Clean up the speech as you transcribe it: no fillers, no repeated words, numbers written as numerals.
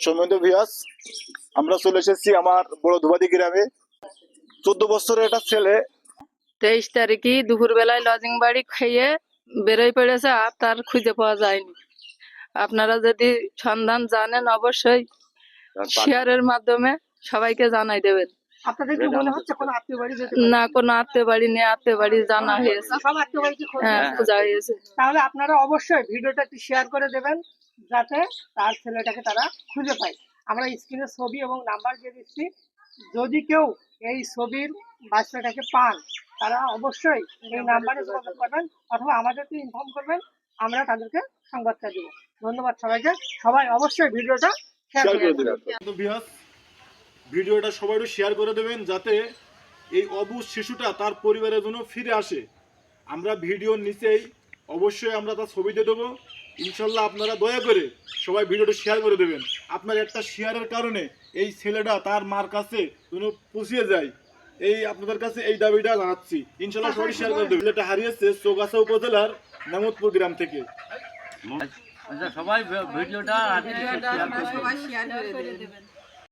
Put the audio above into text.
সম্মানিত ভিউয়ার্স, আমরা চলে এসেছি আমার বড় ধুবাদি গ্রামে। 14 বছরের একটা ছেলে 23 তারিখে দুপুর বেলায় লজিং বাড়ি খেয়ে বেরোয় পড়েছে, আর তার খুঁজে পাওয়া যায়নি। আপনারা যদি সন্ধান জানেন অবশ্যই শেয়ারের মাধ্যমে সবাইকে জানাই দেবেন। আপনাদের কি মনে হচ্ছে কোনো আত্মীয় বাড়ি যেতে না, কোনো আত্মীয় বাড়ি নেই, আত্মীয় বাড়ি জানা হয়েছে, সব আত্মীয় বাড়িতে খোঁজ হ্যাঁ নিয়েছেন? খোঁজা হয়েছে। তাহলে আপনারা অবশ্যই ভিডিওটা একটু শেয়ার করে দেবেন যাতে তার ছেলেটাকে তারা খুঁজে পায়। আমরা স্ক্রিনে ছবি এবং নাম্বার দিয়ে দিচ্ছি। যদি কেউ এই ছবির বাচ্চাটাকে পান তারা অবশ্যই এই নাম্বারে যোগাযোগ করবেন অথবা আমাদেরকে ইনফর্ম করবেন, আমরা তাদেরকে সংবাদটা দেব। ধন্যবাদ সবাইকে। সবাই অবশ্যই ভিডিওটা শেয়ার শেয়ার করে করে দেবেন। দেবেন। তো ভিউয়ার্স, ভিডিওটা সবাই একটু শেয়ার করে দেবেন যাতে এই অবুঝ শিশুটা তার পরিবারের জন্য ফিরে আসে। আমরা ভিডিওর নিচেই অবশ্যই আমরা তার ছবি দিয়ে দেবো। ইনশাল্লাহ আপনারা দয়া করে সবাই ভিডিওটা শেয়ার করে দেবেন। আপনার একটা শেয়ারের কারণে এই ছেলেটা তার মার কাছে যেন পৌঁছিয়ে যায়, এই আপনাদের কাছে এই দাবিটা জানাচ্ছি। ইনশাল্লাহ সবাই শেয়ার করে দেবেন। ছেলেটা হারিয়েছে চৌগাছা উপজেলার নামতপুর গ্রাম থেকে। সবাই ভিডিওটা শেয়ার করে দেবেন।